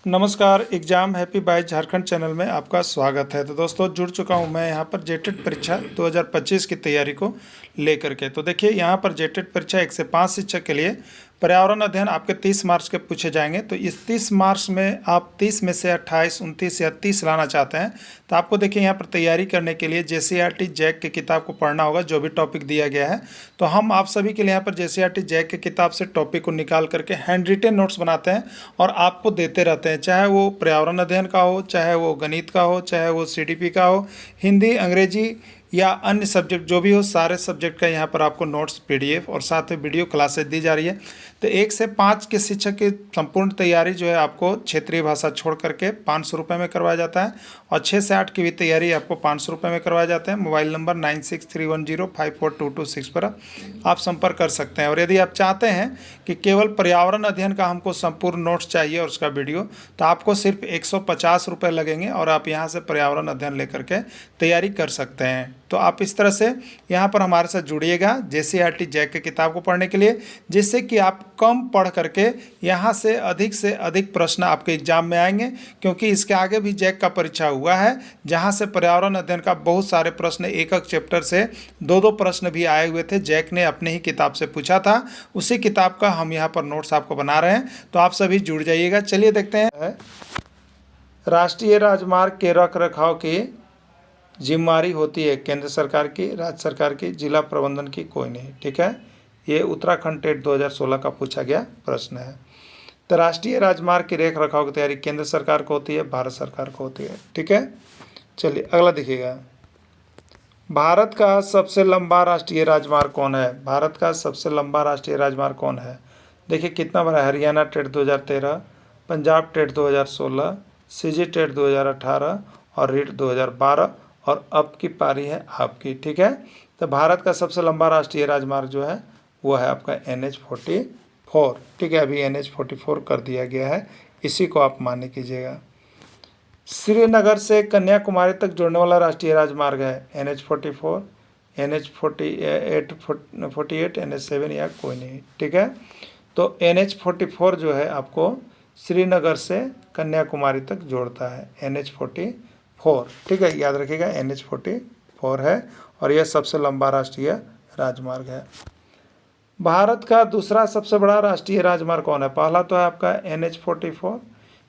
नमस्कार, exam happy by Jharkhand channel में आपका स्वागत है। तो दोस्तों जुड़ चुका हूं मैं यहां पर जेटेट परीक्षा 2025 की तैयारी को लेकर के। तो देखिए यहां पर जेटेट परीक्षा 1 से 5 शिक्षक के लिए पर्यावरण अध्ययन आपके 30 मार्क्स के पूछे जाएंगे। तो इस 30 मार्क्स में आप 30 में से 28, 29 या 30 लाना चाहते हैं तो आपको देखिए यहाँ पर तैयारी करने के लिए JCERT जैक की किताब को पढ़ना होगा, जो भी टॉपिक दिया गया है। तो हम आप सभी के लिए यहाँ पर JCERT जैक की किताब से टॉपिक को निकाल करके हैंड रिटेन नोट्स बनाते हैं और आपको देते रहते हैं, चाहे वो पर्यावरण अध्ययन का हो, चाहे वो गणित का हो, चाहे वो CDP का हो, हिंदी, अंग्रेजी या अन्य सब्जेक्ट जो भी हो, सारे सब्जेक्ट का यहाँ पर आपको नोट्स PDF और साथ में वीडियो क्लासेस दी जा रही है। तो 1 से 5 के शिक्षक की संपूर्ण तैयारी जो है आपको क्षेत्रीय भाषा छोड़ करके 500 रुपये में करवाया जाता है और 6 से 8 की भी तैयारी आपको 500 रुपये में करवाया जाता है। मोबाइल नंबर 9631054226 पर आप संपर्क कर सकते हैं। और यदि आप चाहते हैं कि केवल पर्यावरण अध्ययन का हमको संपूर्ण नोट्स चाहिए और उसका वीडियो, तो आपको सिर्फ 150 रुपये लगेंगे और आप यहाँ से पर्यावरण अध्ययन लेकर के तैयारी कर सकते हैं। तो आप इस तरह से यहाँ पर हमारे साथ जुड़िएगा JCERT जैक की किताब को पढ़ने के लिए, जिससे कि आप कम पढ़ करके यहाँ से अधिक प्रश्न आपके एग्जाम में आएंगे। क्योंकि इसके आगे भी जैक का परीक्षा हुआ है, जहाँ से पर्यावरण अध्ययन का बहुत सारे प्रश्न एक चैप्टर से 2-2 प्रश्न भी आए हुए थे। जैक ने अपने ही किताब से पूछा था, उसी किताब का हम यहाँ पर नोट्स आपको बना रहे हैं। तो आप सभी जुड़ जाइएगा। चलिए देखते हैं। राष्ट्रीय राजमार्ग के रख रखाव की जिम्मेदारी होती है केंद्र सरकार की, राज्य सरकार की, जिला प्रबंधन की कोई नहीं। ठीक है, ये उत्तराखंड टेट 2016 का पूछा गया प्रश्न है। तो राष्ट्रीय राजमार्ग की रेख रखाव की तैयारी केंद्र सरकार को होती है, भारत सरकार को होती है। ठीक है, चलिए अगला देखिएगा। भारत का सबसे लंबा राष्ट्रीय राजमार्ग कौन है? भारत का सबसे लंबा राष्ट्रीय राजमार्ग कौन है? देखिए कितना बड़ा है। Haryana TET 2013, Punjab TET 2016, CG TET 2018 और रीट 2012 और अब की पारी है आपकी। ठीक है, तो भारत का सबसे लंबा राष्ट्रीय राजमार्ग जो है वो है आपका NH44। ठीक है, अभी NH44 कर दिया गया है, इसी को आप मान्य कीजिएगा। श्रीनगर से कन्याकुमारी तक जोड़ने वाला राष्ट्रीय राजमार्ग है NH44, NH48, NH7 या कोई नहीं। ठीक है, तो NH44 जो है आपको श्रीनगर से कन्याकुमारी तक जोड़ता है, NH44। ठीक है, याद रखिएगा NH44 है और यह सबसे लंबा राष्ट्रीय राजमार्ग है। भारत का दूसरा सबसे बड़ा राष्ट्रीय राजमार्ग कौन है? पहला तो है आपका NH44,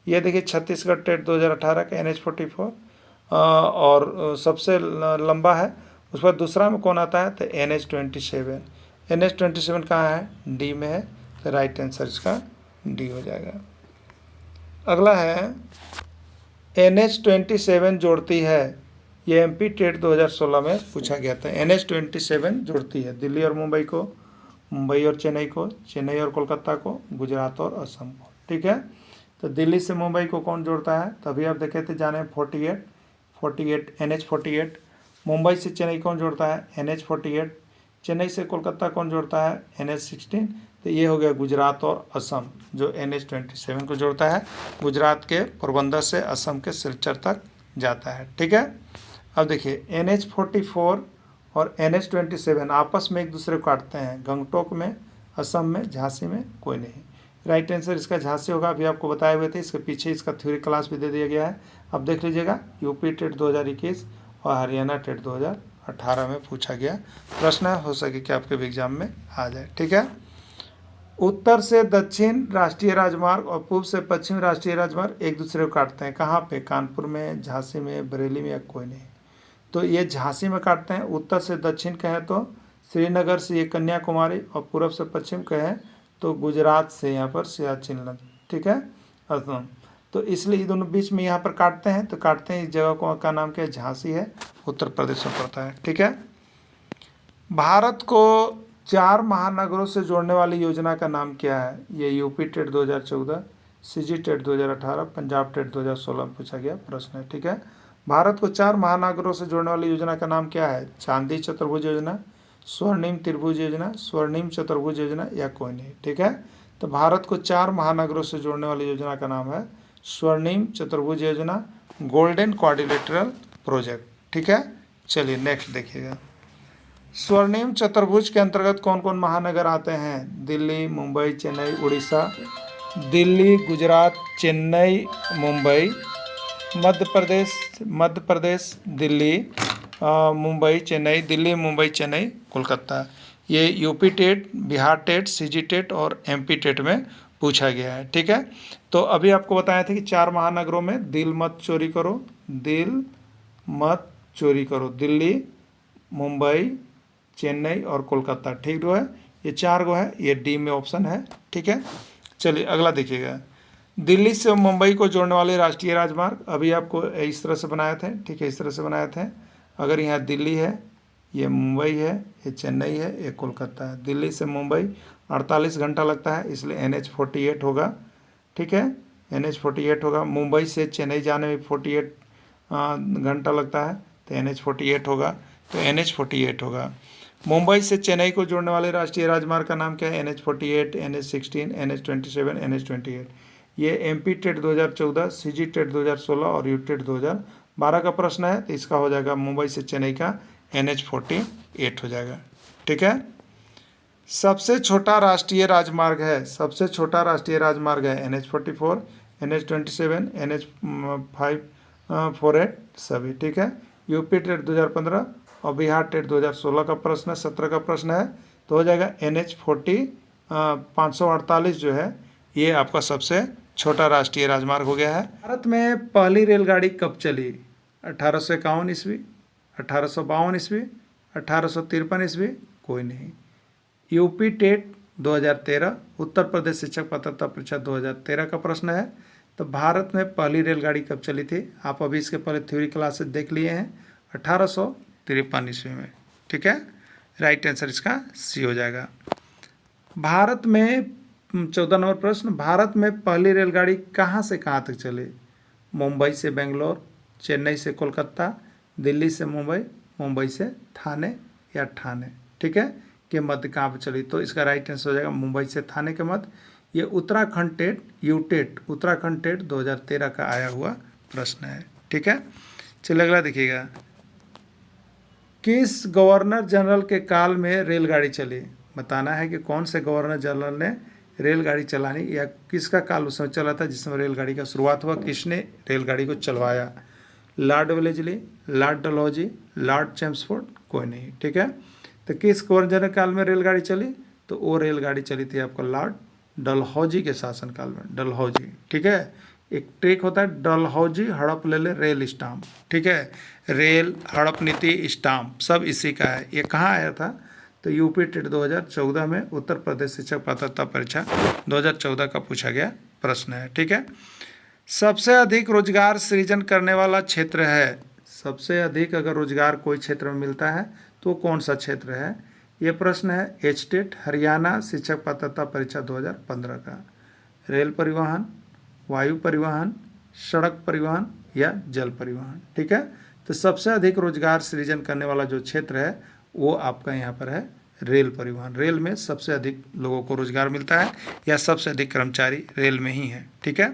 ये देखिए छत्तीसगढ़ टेट 2018 का NH44 और सबसे लंबा है। उस पर दूसरा में कौन आता है? तो NH27। NH27 कहाँ है? D में है, तो राइट आंसर इसका D हो जाएगा। अगला है NH27 जोड़ती है, ये MP टेट 2016 में पूछा गया था। NH27 जोड़ती है दिल्ली और मुंबई को, मुंबई और चेन्नई को, चेन्नई और कोलकाता को, गुजरात और असम को। ठीक है, तो दिल्ली से मुंबई को कौन जोड़ता है? तभी आप देखे थे जाने 48 NH48। मुंबई से चेन्नई कौन जोड़ता है? NH48। चेन्नई से कोलकाता कौन जोड़ता है? NH16। तो ये हो गया गुजरात और असम जो NH27 को जोड़ता है। गुजरात के पोरबंदर से असम के सिलचर तक जाता है। ठीक है, अब देखिए NH44 और NH27 आपस में एक दूसरे को काटते हैं। गंगटोक में, असम में, झांसी में कोई नहीं। राइट आंसर इसका झांसी होगा। अभी आपको बताए हुए थे, इसके पीछे इसका थ्योरी क्लास भी दे दिया गया है। अब देख लीजिएगा, यूपी टेट 2021 और हरियाणा टेट 2018 में पूछा गया प्रश्न है, हो सके कि आपके भी एग्जाम में आ जाए। ठीक है, उत्तर से दक्षिण राष्ट्रीय राजमार्ग और पूर्व से पश्चिम राष्ट्रीय राजमार्ग एक दूसरे को काटते हैं। कहाँ पे? कानपुर में, झांसी में, बरेली में या कोई नहीं। तो ये झांसी में काटते हैं। उत्तर से दक्षिण कहें तो श्रीनगर से ये कन्याकुमारी, और पूर्व से पश्चिम कहें तो गुजरात से यहाँ पर सियाचिन। ठीक है, असम। तो इसलिए दोनों बीच में यहाँ पर काटते हैं। तो काटते हैं, इस जगह को का नाम क्या है? झांसी है, उत्तर प्रदेश में पड़ता है। ठीक है, भारत को 4 महानगरों से जोड़ने वाली योजना का नाम क्या है? ये UP TET 2014, CG TET 2018, Punjab TET 2016 में पूछा गया प्रश्न है। ठीक है, भारत को 4 महानगरों से जोड़ने वाली योजना का नाम क्या है? चांदी चतुर्भुज योजना, स्वर्णिम त्रिभुज योजना, स्वर्णिम चतुर्भुज योजना या कोई नहीं। ठीक है, तो भारत को 4 महानगरों से जोड़ने वाली योजना का नाम है स्वर्णिम चतुर्भुज योजना, गोल्डन क्वाड्रिलेटरल प्रोजेक्ट। ठीक है, चलिए नेक्स्ट देखिएगा। स्वर्णिम चतुर्भुज के अंतर्गत कौन कौन महानगर आते हैं? दिल्ली, मुंबई, चेन्नई, उड़ीसा दिल्ली, गुजरात, चेन्नई, मुंबई। मध्य प्रदेश दिल्ली, मुंबई, चेन्नई, दिल्ली, मुंबई, चेन्नई, कोलकाता। ये UP TET, Bihar TET, CG TET और एमपी टेट में पूछा गया है। ठीक है, तो अभी आपको बताया था कि 4 महानगरों में दिल मत चोरी करो, दिल मत चोरी करो, दिल्ली, मुंबई, चेन्नई और कोलकाता। ठीक है, ये 4 गो है, ये डी में ऑप्शन है। ठीक है, चलिए अगला देखिएगा। दिल्ली से मुंबई को जोड़ने वाले राष्ट्रीय राजमार्ग, अभी आपको इस तरह से बनाए थे। ठीक है, इस तरह से बनाए थे। अगर यहाँ दिल्ली है, ये मुंबई है, ये चेन्नई है, ये कोलकाता है। दिल्ली से मुंबई 48 घंटा लगता है, इसलिए NH-48 होगा। ठीक है, NH-48 होगा। मुंबई से चेन्नई जाने में 48 घंटा लगता है, तो NH-48 होगा, तो NH-48 होगा। मुंबई से चेन्नई को जोड़ने वाले राष्ट्रीय राजमार्ग का नाम क्या है? NH-48, NH-16, NH-27, NH-28। ये एमपी टेट 2014, सीजी टेट 2016 और यू टेट 2012 का प्रश्न है, तो इसका हो जाएगा मुंबई से चेन्नई का NH-48 हो जाएगा। ठीक है, सबसे छोटा राष्ट्रीय राजमार्ग है, सबसे छोटा राष्ट्रीय राजमार्ग है NH-44, NH-27, NH-548 सभी। ठीक है, यूपी टेट 2015 और बिहार टेट 2016 का प्रश्न है, 17 का प्रश्न है, तो हो जाएगा NH-548 जो है ये आपका सबसे छोटा राष्ट्रीय राजमार्ग हो गया है। भारत में पहली रेलगाड़ी कब चली? 1851 ईस्वी, 1852 ईस्वी, 1853 ईस्वी, कोई नहीं। यूपी टेट 2013, उत्तर प्रदेश शिक्षक पात्रता परीक्षा 2013 का प्रश्न है। तो भारत में पहली रेलगाड़ी कब चली थी? आप अभी इसके पहले थ्योरी क्लासेस देख लिए हैं, 1853 ईस्वी में। ठीक है, राइट आंसर इसका सी हो जाएगा। भारत में 14 नंबर प्रश्न, भारत में पहली रेलगाड़ी कहाँ से कहाँ तक चली? मुंबई से बेंगलोर, चेन्नई से कोलकाता, दिल्ली से मुंबई, मुंबई से थाने या ठाणे। ठीक है, के मध्य कहाँ पर चली? तो इसका राइट आंसर हो जाएगा मुंबई से थाने के मध्य। ये Uttarakhand TET, UTET, Uttarakhand TET 2013 का आया हुआ प्रश्न है। ठीक है, चलिए अगला देखिएगा। किस गवर्नर जनरल के काल में रेलगाड़ी चली? बताना है कि कौन से गवर्नर जनरल ने रेलगाड़ी चलानी, या किसका काल उस समय चला था जिसमें रेलगाड़ी का शुरुआत हुआ, किसने रेलगाड़ी को चलवाया? Lord Wellesley, Lord Dalhousie, Lord Chelmsford, कोई नहीं। ठीक है, तो किस गवर्नर काल में रेलगाड़ी चली? तो वो रेलगाड़ी चली थी आपका लॉर्ड डलहौजी के शासनकाल में, डलहौजी। ठीक है, एक ट्रिक होता है डलहौजी हड़प ले ले रेल स्टाम्प। ठीक है, रेल हड़प नीति स्टाम्प सब इसी का है। ये कहाँ आया था? तो यूपी टेट 2014 में, उत्तर प्रदेश शिक्षक पात्रता परीक्षा 2014 का पूछा गया प्रश्न है। ठीक है, सबसे अधिक रोजगार सृजन करने वाला क्षेत्र है, सबसे अधिक अगर रोजगार कोई क्षेत्र में मिलता है तो कौन सा क्षेत्र है? ये प्रश्न है एच टेट हरियाणा शिक्षक पात्रता परीक्षा 2015 का। रेल परिवहन, वायु परिवहन, सड़क परिवहन या जल परिवहन। ठीक है, तो सबसे अधिक रोजगार सृजन करने वाला जो क्षेत्र है वो आपका यहाँ पर है रेल परिवहन। रेल में सबसे अधिक लोगों को रोजगार मिलता है, या सबसे अधिक कर्मचारी रेल में ही है। ठीक है,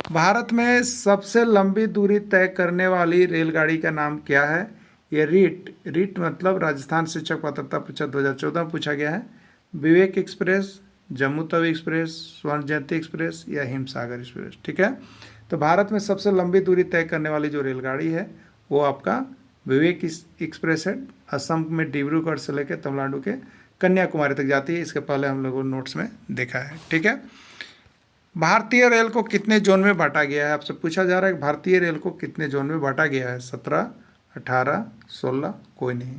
भारत में सबसे लंबी दूरी तय करने वाली रेलगाड़ी का नाम क्या है? ये रीट मतलब राजस्थान शिक्षक पात्रता परीक्षा 2014 में पूछा गया है। विवेक एक्सप्रेस, जम्मू तवी एक्सप्रेस, स्वर्ण जयंती एक्सप्रेस या हिमसागर एक्सप्रेस। ठीक है, तो भारत में सबसे लंबी दूरी तय करने वाली जो रेलगाड़ी है वो आपका विवेक एक्सप्रेस है। असम में डिब्रूगढ़ से लेकर तमिलनाडु के कन्याकुमारी तक जाती है, इसके पहले हम लोगों ने नोट्स में देखा है। ठीक है, भारतीय रेल को कितने जोन में बांटा गया है? आपसे पूछा जा रहा है कि भारतीय रेल को कितने जोन में बांटा गया है? 17, 18, 16, कोई नहीं।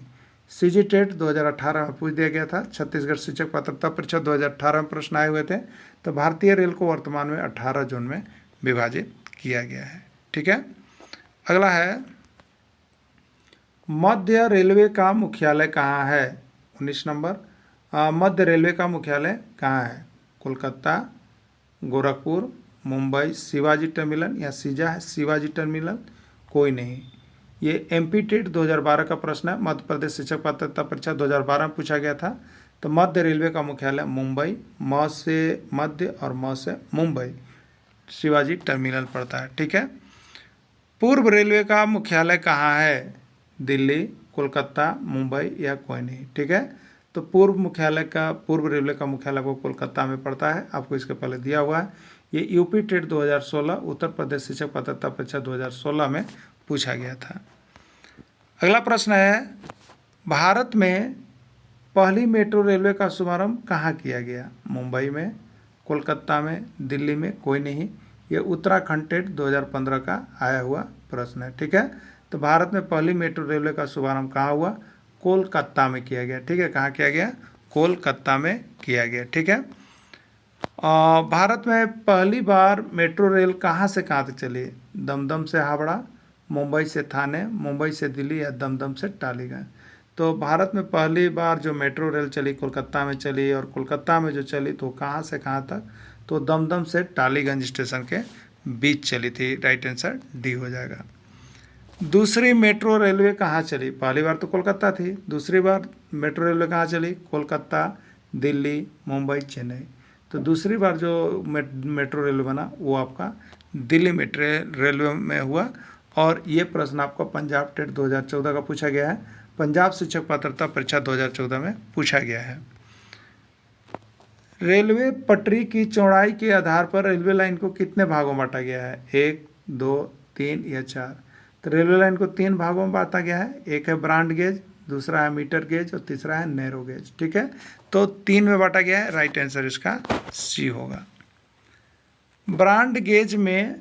सीजी टेट 2018 में पूछ दिया गया था, छत्तीसगढ़ शिक्षक पात्रता परीक्षा 2018 में प्रश्न आए हुए थे। तो भारतीय रेल को वर्तमान में 18 जोन में विभाजित किया गया है। ठीक है, अगला है मध्य रेलवे का मुख्यालय कहाँ है? 19 नंबर, मध्य रेलवे का मुख्यालय कहाँ है? कोलकाता, गोरखपुर, मुंबई, शिवाजी टर्मिनल या शिवाजी टर्मिनल, कोई नहीं। ये एमपी टेट 2012 का प्रश्न है, मध्य प्रदेश शिक्षक पात्रता परीक्षा 2012 में पूछा गया था। तो मध्य रेलवे का मुख्यालय मुंबई, म से मध्य और म से मुंबई, शिवाजी टर्मिनल पड़ता है। ठीक है, पूर्व रेलवे का मुख्यालय कहाँ है? दिल्ली, कोलकाता, मुंबई या कोई नहीं। ठीक है, तो पूर्व रेलवे का मुख्यालय को कोलकाता में पड़ता है, आपको इसके पहले दिया हुआ है। ये यूपी टेट 2016 उत्तर प्रदेश शिक्षक पात्रता परीक्षा 2016 में पूछा गया था। अगला प्रश्न है, भारत में पहली मेट्रो रेलवे का शुभारंभ कहाँ किया गया? मुंबई में, कोलकाता में, दिल्ली में, कोई नहीं। ये उत्तराखंड टेट 2015 का आया हुआ प्रश्न है। ठीक है, तो भारत में पहली मेट्रो रेलवे का शुभारंभ कहाँ हुआ? कोलकाता में किया गया। ठीक है, कहाँ किया गया? कोलकाता में किया गया। ठीक है, भारत में पहली बार मेट्रो रेल कहाँ से कहाँ तक चली? दमदम से हावड़ा, मुंबई से थाने, मुंबई से दिल्ली या दमदम से टालीगंज। तो भारत में पहली बार जो मेट्रो रेल चली कोलकाता में चली, और कोलकाता में जो चली तो कहाँ से कहाँ तक? तो दमदम से टालीगंज स्टेशन के बीच चली थी। राइट आंसर डी हो जाएगा। दूसरी मेट्रो रेलवे कहाँ चली? पहली बार तो कोलकाता थी, दूसरी बार मेट्रो रेलवे कहाँ चली? कोलकाता, दिल्ली, मुंबई, चेन्नई। तो दूसरी बार जो मेट्रो रेलवे बना वो आपका दिल्ली मेट्रो रेलवे में हुआ। और ये प्रश्न आपको पंजाब टेट 2014 का पूछा गया है, पंजाब शिक्षक पात्रता परीक्षा 2014 में पूछा गया है। रेलवे पटरी की चौड़ाई के आधार पर रेलवे लाइन को कितने भागों में बांटा गया है? 1, 2, 3 या 4? तो रेलवे लाइन को 3 भागों में बांटा गया है। एक है ब्रॉड गेज, दूसरा है मीटर गेज और तीसरा है नैरो गेज। ठीक है, तो 3 में बांटा गया है। राइट आंसर इसका सी होगा। ब्रॉड गेज में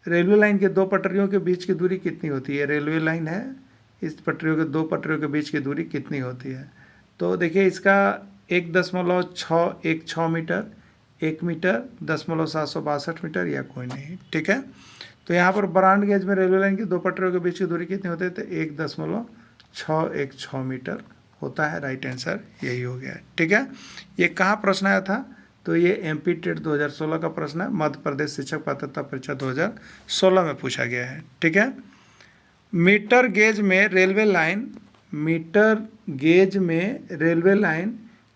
रेलवे लाइन के 2 पटरियों के बीच की दूरी कितनी होती है? रेलवे लाइन है, इस पटरियों के 2 पटरियों के बीच की दूरी कितनी होती है? तो देखिए इसका 1.616 मीटर, 1 मीटर, 0.762 मीटर या कोई नहीं। ठीक है, तो यहाँ पर ब्रॉड गेज में रेलवे लाइन की 2 पटरियों के बीच की दूरी कितनी होती है? तो 1.616 मीटर होता है। राइट आंसर यही हो गया है। ठीक है, ये कहाँ प्रश्न आया था? तो ये एमपी टेट 2016 का प्रश्न है, मध्य प्रदेश शिक्षक पात्रता परीक्षा 2016 में पूछा गया है। ठीक है, मीटर गेज में रेलवे लाइन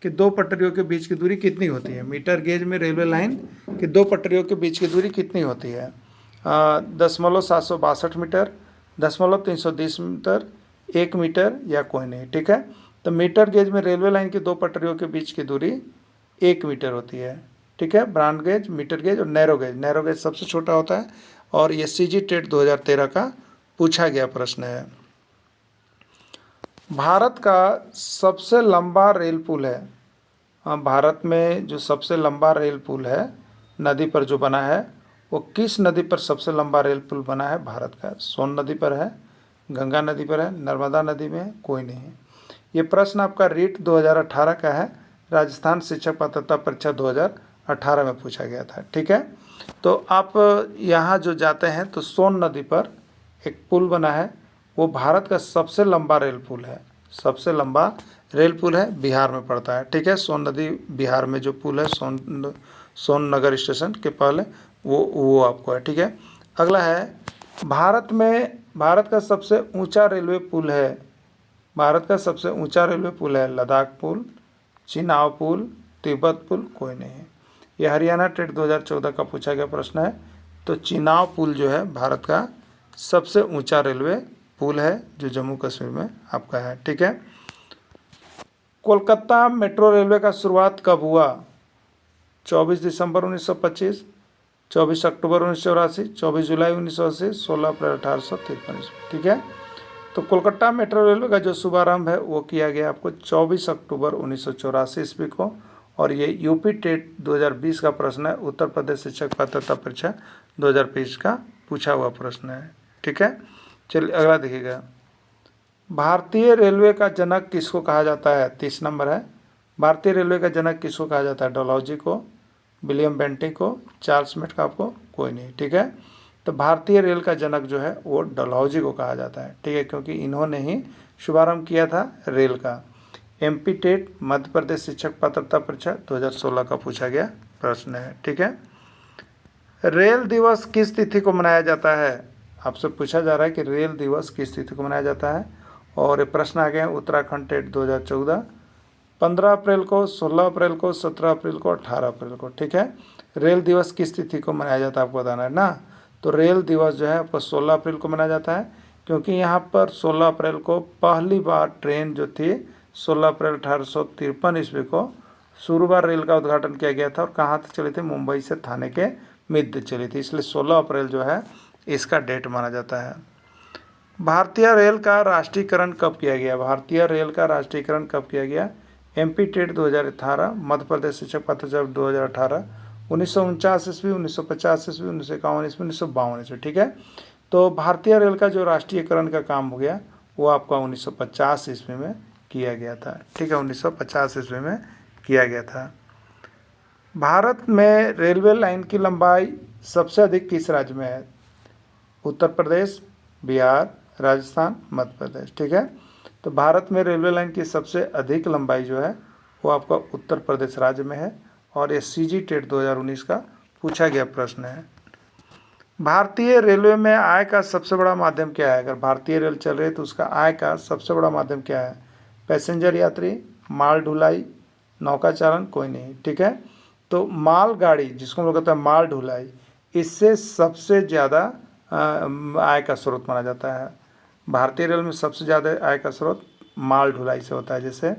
के 2 पटरियों के बीच की दूरी कितनी होती है? मीटर गेज में रेलवे लाइन के 2 पटरियों के बीच की दूरी कितनी होती है? 0.762 मीटर, 0.320 मीटर, 1 मीटर या कोई नहीं। ठीक है, तो मीटर गेज में रेलवे लाइन की 2 पटरियों के बीच की दूरी 1 मीटर होती है। ठीक है, ब्रॉड गेज, मीटर गेज और नैरो गेज सबसे छोटा होता है। और ये सीजी टेट 2013 का पूछा गया प्रश्न है। भारत का सबसे लंबा रेल पुल है, भारत में जो सबसे लंबा रेल पुल है नदी पर जो बना है, वो किस नदी पर सबसे लंबा रेल पुल बना है भारत का? सोन नदी पर है, गंगा नदी पर है, नर्मदा नदी में है, कोई नहीं। ये प्रश्न आपका रीट 2018 का है, राजस्थान शिक्षक पात्रता परीक्षा 2018 में पूछा गया था। ठीक है, तो आप यहाँ जो जाते हैं तो सोन नदी पर एक पुल बना है, वो भारत का सबसे लंबा रेल पुल है, सबसे लंबा रेल पुल है, बिहार में पड़ता है। ठीक है, सोन नदी बिहार में जो पुल है सोन नगर स्टेशन के पहले वो आपको है। ठीक है, अगला है, भारत का सबसे ऊंचा रेलवे पुल है, भारत का सबसे ऊंचा रेलवे पुल है लद्दाख पुल, चिनाव पुल, तिब्बत पुल, कोई नहीं। ये हरियाणा टेट 2014 का पूछा गया प्रश्न है। तो चिनाव पुल जो है भारत का सबसे ऊंचा रेलवे पुल है, जो जम्मू कश्मीर में आपका है। ठीक है, कोलकाता मेट्रो रेलवे का शुरुआत कब हुआ? 24 दिसंबर 1925, 24 अक्टूबर 1984, 24 जुलाई 1980, 16 अप्रैल 1853। ठीक है, तो कोलकाता मेट्रो रेलवे का जो शुभारंभ है वो किया गया आपको 24 अक्टूबर 1984 ईस्वी को। और ये यूपी टेट 2020 का प्रश्न है, उत्तर प्रदेश शिक्षक पात्रता परीक्षा 2020 का पूछा हुआ प्रश्न है। ठीक है, चलिए अगला देखिएगा, भारतीय रेलवे का जनक किसको कहा जाता है? 30 नंबर है, भारतीय रेलवे का जनक किसको कहा जाता है? डलहौजी को, विलियम बेंटिक को, चार्ल्स मेटकाफ को, कोई नहीं। ठीक है, तो भारतीय रेल का जनक जो है वो डलहौजी को कहा जाता है। ठीक है, क्योंकि इन्होंने ही शुभारंभ किया था रेल का। एमपी टेट मध्य प्रदेश शिक्षक पात्रता परीक्षा 2016 का पूछा गया प्रश्न है। ठीक है, रेल दिवस किस तिथि को मनाया जाता है? आपसे पूछा जा रहा है कि रेल दिवस किस तिथि को मनाया जाता है। और ये प्रश्न आ गए हैं उत्तराखंड टेट 2014, 15 अप्रैल को, 16 अप्रैल को, 17 अप्रैल को, 18 अप्रैल को। ठीक है, रेल दिवस किस तिथि को मनाया जाता है आपको बताना है ना। तो रेल दिवस जो है आपको 16 अप्रैल को मनाया जाता है, क्योंकि यहाँ पर 16 अप्रैल को पहली बार ट्रेन जो थी 16 अप्रैल 1853 ईस्वी को शुरू बार रेल का उद्घाटन किया गया था और कहाँ तक चली थी? मुंबई से थाने के मध्य चली थी, इसलिए 16 अप्रैल जो है इसका डेट माना जाता है। भारतीय रेल का राष्ट्रीयकरण कब किया गया? भारतीय रेल का राष्ट्रीयकरण कब किया गया? एमपी टेट 2018, मध्य प्रदेश शिक्षक पात्रता 2018, 1949 ईस्वी, 1950 ईस्वी, 1951 ईस्वी, 1952 ईस्वी। ठीक है, तो भारतीय रेल का जो राष्ट्रीयकरण का काम हो गया वो आपका 1950 ईस्वी में किया गया था। ठीक है, 1950 ईस्वी में किया गया था। भारत में रेलवे लाइन की लंबाई सबसे अधिक किस राज्य में है? उत्तर प्रदेश, बिहार, राजस्थान, मध्य प्रदेश। ठीक है, तो भारत में रेलवे लाइन की सबसे अधिक लंबाई जो है वो आपका उत्तर प्रदेश राज्य में है और ये सीजी टेट 2019 का पूछा गया प्रश्न है। भारतीय रेलवे में आय का सबसे बड़ा माध्यम क्या है? अगर भारतीय रेल चल रही है तो उसका आय का सबसे बड़ा माध्यम क्या है? पैसेंजर यात्री, माल ढुलाई, नौका चालन, कोई नहीं। ठीक है, तो मालगाड़ी जिसको हम लोग कहते हैं माल ढुलाई, इससे सबसे ज़्यादा आय का स्रोत माना जाता है। भारतीय रेल में सबसे ज़्यादा आय का स्रोत माल ढुलाई से होता है। जैसे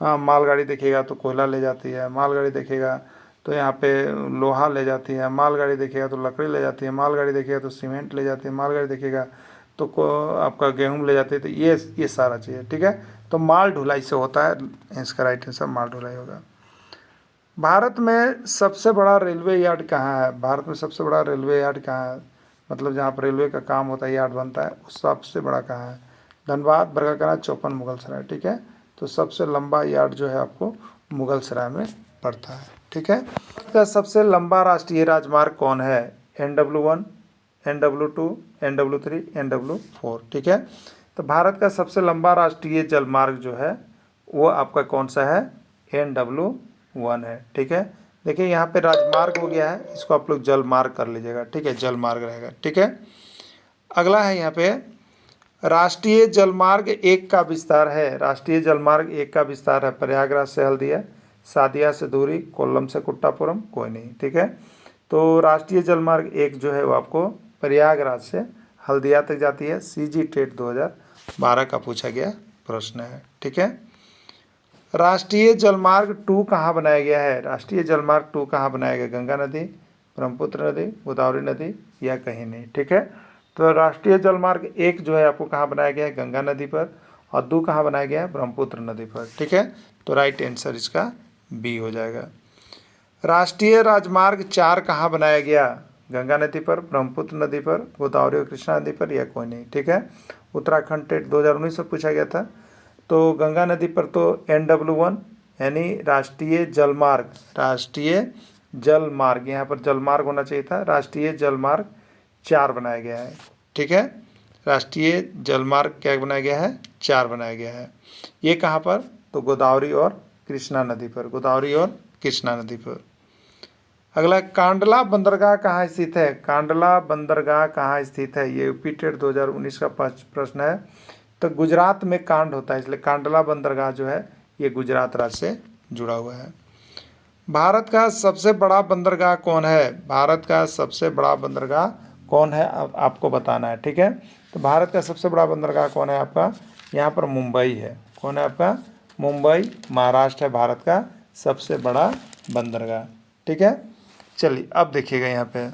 मालगाड़ी देखिएगा तो कोयला ले जाती है, मालगाड़ी देखिएगा तो यहाँ पे लोहा ले जाती है, मालगाड़ी देखिएगा तो लकड़ी ले जाती है, मालगाड़ी देखिएगा तो सीमेंट ले जाती है, मालगाड़ी देखिएगा तो आपका गेहूँ ले जाती है। तो ये सारा चीज़ है। ठीक है, तो माल ढुलाई से होता है, इसका राइट आंसर माल ढुलाई होगा। भारत में सबसे बड़ा रेलवे यार्ड कहाँ है? भारत में सबसे बड़ा रेलवे यार्ड कहाँ है? मतलब जहाँ पर रेलवे का काम होता है, यार्ड बनता है, उस सबसे बड़ा कहाँ है? धनबाद, बरकाकाना, चौपन, मुगलसराय। ठीक है, तो सबसे लंबा यार्ड जो है आपको मुगलसराय में पड़ता है। ठीक है, तो सबसे लंबा राष्ट्रीय राजमार्ग कौन है? NW1, NW2, NW3, NW4। ठीक है, तो भारत का सबसे लंबा राष्ट्रीय जलमार्ग जो है वो आपका कौन सा है? NW1 है। ठीक है, देखिए यहाँ पे राजमार्ग हो गया है, इसको आप लोग जलमार्ग कर लीजिएगा। ठीक है, जलमार्ग रहेगा। ठीक है, अगला है यहाँ पे राष्ट्रीय जलमार्ग 1 का विस्तार है। राष्ट्रीय जलमार्ग 1 का विस्तार है प्रयागराज से हल्दिया, सादिया से धुरी, कोल्लम से कुट्टापुरम, कोई नहीं। ठीक है, तो राष्ट्रीय जलमार्ग 1 जो है वो आपको प्रयागराज से हल्दिया तक जाती है। सीजी टेट 2012 का पूछा गया प्रश्न है। ठीक है, राष्ट्रीय जलमार्ग 2 कहाँ बनाया गया है? राष्ट्रीय जलमार्ग 2 कहाँ बनाया गया? गंगा नदी, ब्रह्मपुत्र नदी, गोदावरी नदी या कहीं नहीं। ठीक है, तो राष्ट्रीय जलमार्ग 1 जो है आपको कहाँ बनाया गया है? गंगा नदी पर, और 2 कहाँ बनाया गया है? ब्रह्मपुत्र नदी पर। ठीक है, तो राइट आंसर इसका बी हो जाएगा। राष्ट्रीय राजमार्ग 4 कहाँ बनाया गया? गंगा नदी पर, ब्रह्मपुत्र नदी पर, गोदावरी और कृष्णा नदी पर या कोई नहीं। ठीक है, उत्तराखंड टेट 2019 में पूछा गया था। तो गंगा नदी पर तो NW1 यानी राष्ट्रीय जलमार्ग, राष्ट्रीय जलमार्ग, यहाँ पर जलमार्ग होना चाहिए था, राष्ट्रीय जलमार्ग 4 बनाया गया है। ठीक है, राष्ट्रीय जलमार्ग क्या बनाया गया है? 4 बनाया गया है। ये कहाँ पर? तो गोदावरी और कृष्णा नदी पर, गोदावरी और कृष्णा नदी पर। अगला, कांडला बंदरगाह कहाँ स्थित है? कांडला बंदरगाह कहाँ स्थित है? ये यूपी टेट 2019 का प्रश्न है। तो गुजरात में कांड होता है, इसलिए कांडला बंदरगाह जो है ये गुजरात राज्य से जुड़ा हुआ है। भारत का सबसे बड़ा बंदरगाह कौन है? भारत का सबसे बड़ा बंदरगाह कौन है आपको बताना है। ठीक है, तो भारत का सबसे बड़ा बंदरगाह कौन है आपका? यहाँ पर मुंबई है। कौन है आपका? मुंबई, महाराष्ट्र है भारत का सबसे बड़ा बंदरगाह। ठीक है, चलिए अब देखिएगा यहाँ पे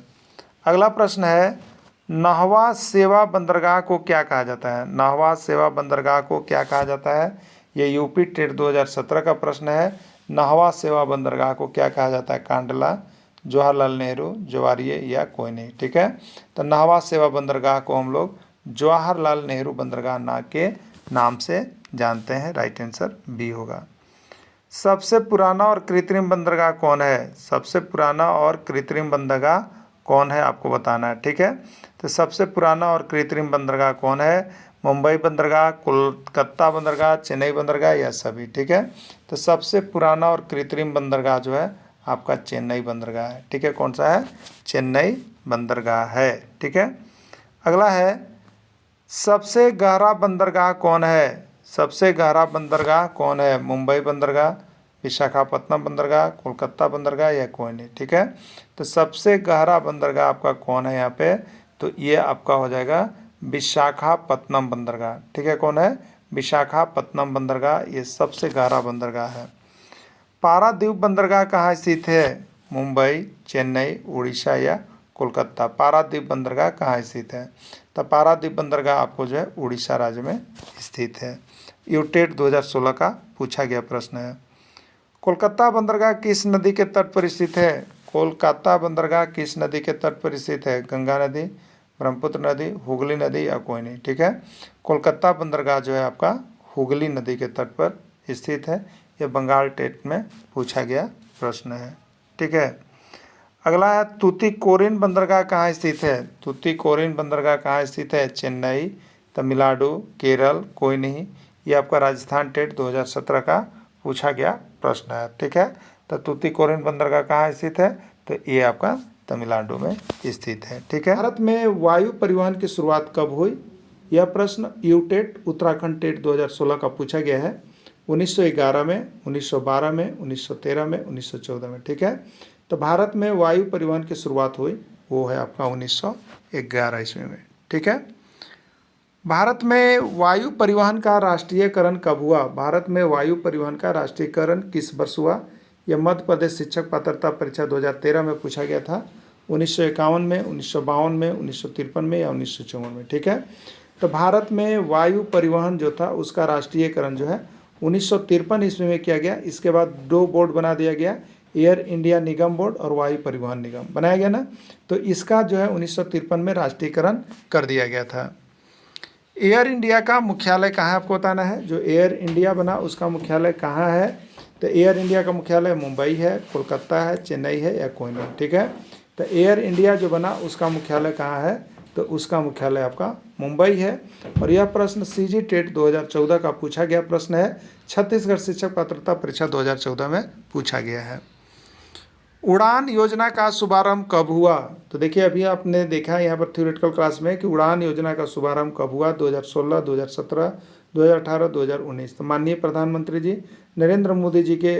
अगला प्रश्न है, नाहवा सेवा बंदरगाह को क्या कहा जाता है? नाहवा सेवा बंदरगाह को क्या कहा जाता है? ये यूपी टेट 2017 का प्रश्न है। नाहवा सेवा बंदरगाह को क्या कहा जाता है? कांडला, जवाहरलाल नेहरू, जवारिये या कोई नहीं। ठीक है, तो नाहवा सेवा बंदरगाह को हम लोग जवाहरलाल नेहरू बंदरगाह के नाम से जानते हैं। राइट आंसर बी होगा। सबसे पुराना और कृत्रिम बंदरगाह कौन है? सबसे पुराना और कृत्रिम बंदरगाह कौन है आपको बताना है। ठीक है, तो सबसे पुराना और कृत्रिम बंदरगाह कौन है? मुंबई बंदरगाह, कोलकाता बंदरगाह, चेन्नई बंदरगाह या सभी। ठीक है, तो सबसे पुराना और कृत्रिम बंदरगाह जो है आपका चेन्नई बंदरगाह है। ठीक है, कौन सा है? चेन्नई बंदरगाह है। ठीक है, अगला है, सबसे गहरा बंदरगाह कौन है? सबसे गहरा बंदरगाह कौन है? मुंबई बंदरगाह, विशाखापत्तनम बंदरगाह, कोलकाता बंदरगाह या कोई नहीं। ठीक है, तो सबसे गहरा बंदरगाह आपका कौन है यहाँ पे? तो ये आपका हो जाएगा विशाखापत्तनम बंदरगाह। ठीक है, कौन है? विशाखापत्तनम बंदरगाह ये सबसे गहरा बंदरगाह है। पारादीप बंदरगाह कहाँ स्थित है? मुंबई, चेन्नई, उड़ीसा या कोलकाता। पारादीप बंदरगाह कहाँ स्थित है? तो पारादीप बंदरगाह आपको जो है उड़ीसा राज्य में स्थित है। यूटेट 2016 का पूछा गया प्रश्न है। कोलकाता बंदरगाह किस नदी के तट पर स्थित है? कोलकाता बंदरगाह किस नदी के तट पर स्थित है? गंगा नदी, ब्रह्मपुत्र नदी, हुगली नदी या कोई नहीं। ठीक है, कोलकाता बंदरगाह जो है आपका हुगली नदी के तट पर स्थित है। यह बंगाल टेट में पूछा गया प्रश्न है। ठीक है, अगला है तूतीकोरिन बंदरगाह कहाँ स्थित है? तूतीकोरिन बंदरगाह कहाँ स्थित है? चेन्नई, तमिलनाडु, केरल, कोई नहीं। ये आपका राजस्थान टेट 2017 का पूछा गया प्रश्न है। ठीक है, तो तूतीकोरिन बंदरगाह कहाँ स्थित है? तो ये आपका तमिलनाडु में स्थित है। ठीक है, भारत में वायु परिवहन की शुरुआत कब हुई? यह प्रश्न यूटेट उत्तराखंड टेट 2016 का पूछा गया है। 1911 में, 1912 में, 1913 में, 1914 में। ठीक है, तो भारत में वायु परिवहन की शुरुआत हुई वो है आपका 1911 ईस्वी में। ठीक है, भारत में वायु परिवहन का राष्ट्रीयकरण कब हुआ? भारत में वायु परिवहन का राष्ट्रीयकरण किस वर्ष हुआ? यह मध्य प्रदेश शिक्षक पात्रता परीक्षा 2013 में पूछा गया था। 1951 में, 1952 में, 1953 में या 1954 में। ठीक है, तो भारत में वायु परिवहन जो था उसका राष्ट्रीयकरण जो है 1953 ईस्वी में किया गया। इसके बाद दो बोर्ड बना दिया गया, एयर इंडिया निगम बोर्ड और वायु परिवहन निगम बनाया गया ना। तो इसका जो है 1953 में राष्ट्रीयकरण कर दिया गया था। एयर इंडिया का मुख्यालय कहाँ है आपको बताना है। जो एयर इंडिया बना उसका मुख्यालय कहाँ है? तो एयर इंडिया का मुख्यालय मुंबई है, कोलकाता है, चेन्नई है या कोई नहीं। ठीक है, तो एयर इंडिया जो बना उसका मुख्यालय कहाँ है? तो उसका मुख्यालय आपका मुंबई है। और यह प्रश्न सीजी टेट 2014 का पूछा गया प्रश्न है। छत्तीसगढ़ शिक्षक पात्रता परीक्षा 2014 में पूछा गया है। उड़ान योजना का शुभारंभ कब हुआ? तो देखिए अभी आपने देखा यहाँ पर थ्योरेटिकल क्लास में कि उड़ान योजना का शुभारंभ कब हुआ। 2016, 2017, 2018, 2019। तो माननीय प्रधानमंत्री जी नरेंद्र मोदी जी के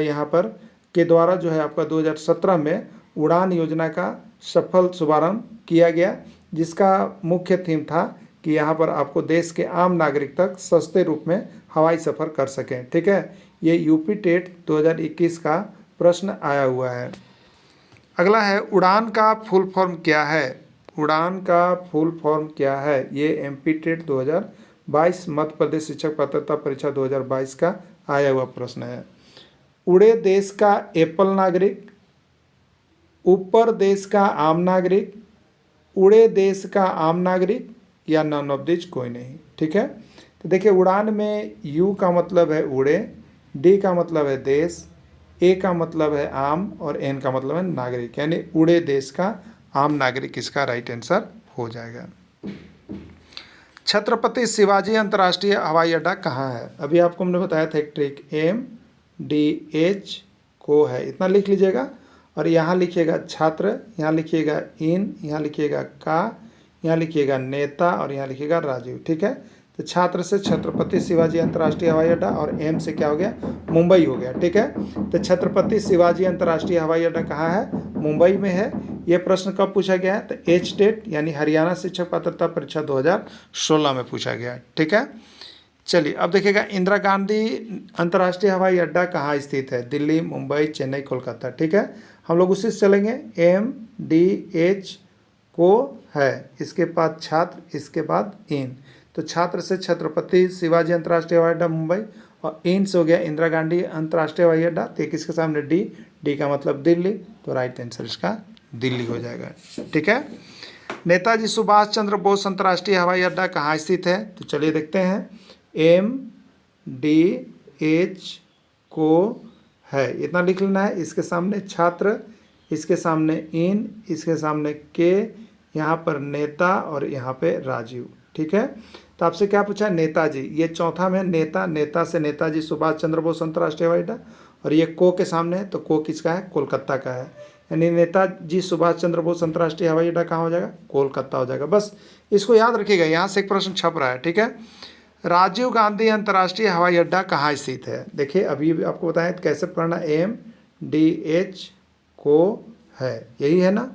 यहाँ पर के द्वारा जो है आपका 2017 में उड़ान योजना का सफल शुभारंभ किया गया, जिसका मुख्य थीम था कि यहाँ पर आपको देश के आम नागरिक तक सस्ते रूप में हवाई सफ़र कर सकें। ठीक है, ये यूपी टेट 2021 का प्रश्न आया हुआ है। अगला है उड़ान का फुल फॉर्म क्या है? उड़ान का फुल फॉर्म क्या है? ये एमपी टेट 2022 मध्य प्रदेश शिक्षक पात्रता परीक्षा 2022 का आया हुआ प्रश्न है। उड़े देश का एप्पल नागरिक, ऊपर देश का आम नागरिक, उड़े देश का आम नागरिक या नॉन ऑफ दिस कोई नहीं। ठीक है, तो देखिए उड़ान में यू का मतलब है उड़े, डी का मतलब है देश, ए का मतलब है आम और एन का मतलब है नागरिक, यानी उड़े देश का आम नागरिक इसका राइट आंसर हो जाएगा। छत्रपति शिवाजी अंतर्राष्ट्रीय हवाई अड्डा कहाँ है? अभी आपको हमने बताया था एक ट्रिक, MDH को है, इतना लिख लीजिएगा। और यहाँ लिखिएगा छात्र, यहाँ लिखिएगा इन, यहाँ लिखिएगा का, यहाँ लिखिएगा नेता और यहाँ लिखिएगा राजीव। ठीक है, तो छात्र से छत्रपति शिवाजी अंतर्राष्ट्रीय हवाई अड्डा और एम से क्या हो गया? मुंबई हो गया। ठीक है, तो छत्रपति शिवाजी अंतर्राष्ट्रीय हवाई अड्डा कहाँ है? मुंबई में है। यह प्रश्न कब पूछा गया है? तो एच टेट यानी हरियाणा शिक्षक पात्रता परीक्षा 2016 में पूछा गया है। ठीक है, चलिए अब देखिएगा इंदिरा गांधी अंतर्राष्ट्रीय हवाई अड्डा कहाँ स्थित है? दिल्ली, मुंबई, चेन्नई, कोलकाता। ठीक है, हम लोग उसी से चलेंगे। MDH को है, इसके बाद छात्र, इसके बाद इन। तो छात्र से छत्रपति शिवाजी अंतर्राष्ट्रीय हवाई अड्डा मुंबई और इन से हो गया इंदिरा गांधी अंतर्राष्ट्रीय हवाई अड्डा। तो किसके सामने? डी का मतलब दिल्ली, तो राइट आंसर इसका दिल्ली हो जाएगा। ठीक है, नेताजी सुभाष चंद्र बोस अंतर्राष्ट्रीय हवाई अड्डा कहाँ स्थित है? तो चलिए देखते हैं। MDH को है, इतना लिख लेना है। इसके सामने छात्र, इसके सामने इन, इसके सामने के, यहाँ पर नेता और यहाँ पे राजीव। ठीक है, तो आपसे क्या पूछा? नेताजी, ये चौथा में नेता, नेता से नेताजी सुभाष चंद्र बोस अंतर्राष्ट्रीय हवाई अड्डा। और ये को के सामने है, तो को किसका है? कोलकाता का है, यानी नेताजी सुभाष चंद्र बोस अंतर्राष्ट्रीय हवाई अड्डा कहाँ हो जाएगा? कोलकाता हो जाएगा। बस इसको याद रखिएगा, यहाँ से एक प्रश्न छप रहा है। ठीक है, राजीव गांधी अंतर्राष्ट्रीय हवाई अड्डा कहाँ स्थित है? देखिए अभी आपको बताएं कैसे पढ़ना। MDH को है, यही है ना।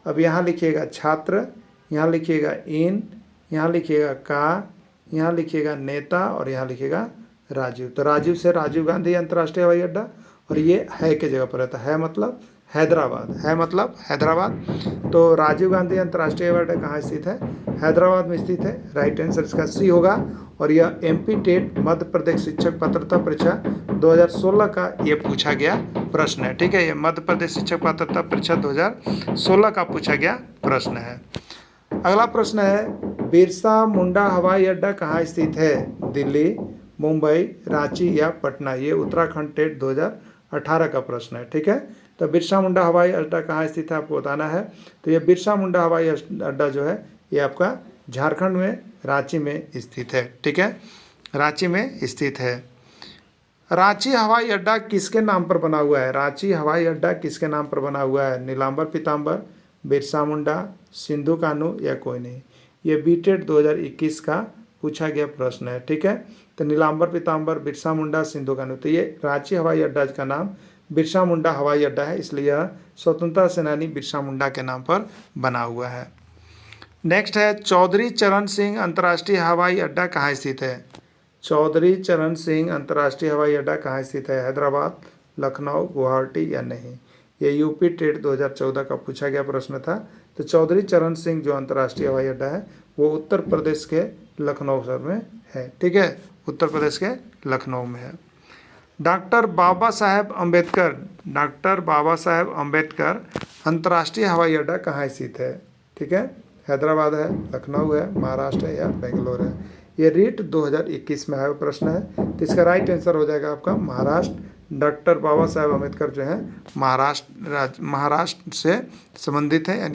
अब यहाँ लिखिएगा छात्र, यहाँ लिखिएगा इन, यहाँ लिखिएगा का, यहाँ लिखिएगा नेता और यहाँ लिखिएगा राजीव। तो राजीव से राजीव गांधी अंतर्राष्ट्रीय हवाई अड्डा, और ये है की जगह पर रहता है मतलब हैदराबाद, है मतलब हैदराबाद। तो राजीव गांधी अंतर्राष्ट्रीय हवाई अड्डा कहाँ स्थित है? हैदराबाद में स्थित है। राइट आंसर इसका सी होगा। और यह एमपी टेट मध्य प्रदेश शिक्षक पात्रता परीक्षा 2016 का ये पूछा गया प्रश्न है। ठीक है, ये मध्य प्रदेश शिक्षक पात्रता परीक्षा 2016 का पूछा गया प्रश्न है। अगला प्रश्न है बिरसा मुंडा हवाई अड्डा कहाँ स्थित है? दिल्ली, मुंबई, रांची या पटना? ये उत्तराखंड टेट 2018 का प्रश्न है। ठीक है, तो बिरसा मुंडा हवाई अड्डा कहाँ स्थित है आपको बताना है। तो ये बिरसा मुंडा हवाई अड्डा जो है ये आपका झारखंड में रांची में स्थित है। ठीक है, रांची में स्थित है। रांची हवाई अड्डा किसके नाम पर बना हुआ है? रांची हवाई अड्डा किसके नाम पर बना हुआ है? नीलांबर पीताम्बर, बिरसा मुंडा, सिंधु कान्हू या कोई नहीं? ये बीटेट 2021 का पूछा गया प्रश्न है। ठीक है, तो नीलांबर पीताम्बर, बिरसा मुंडा, सिंधु कान्हू। तो ये रांची हवाई अड्डा का नाम बिरसा मुंडा हवाई अड्डा है, इसलिए यह स्वतंत्रता सेनानी बिरसा मुंडा के नाम पर बना हुआ है। नेक्स्ट है चौधरी चरण सिंह अंतर्राष्ट्रीय हवाई अड्डा कहाँ स्थित है? चौधरी चरण सिंह अंतर्राष्ट्रीय हवाई अड्डा कहाँ स्थित है? हैदराबाद, लखनऊ, गुवाहाटी या नहीं? ये यूपी टेट 2014 का पूछा गया प्रश्न था। तो चौधरी चरण सिंह जो अंतर्राष्ट्रीय हवाई अड्डा है वो उत्तर प्रदेश के लखनऊ शहर में है। ठीक है, उत्तर प्रदेश के लखनऊ में है। डॉक्टर बाबा साहेब अम्बेडकर अंतर्राष्ट्रीय हवाई अड्डा कहाँ स्थित है? ठीक है, हैदराबाद है, लखनऊ है, महाराष्ट्र है या बेंगलोर है? ये रीट 2021 में आया प्रश्न है। तो इसका राइट आंसर हो जाएगा आपका महाराष्ट्र। डॉक्टर बाबा साहेब अम्बेडकर जो है महाराष्ट्र से संबंधित है।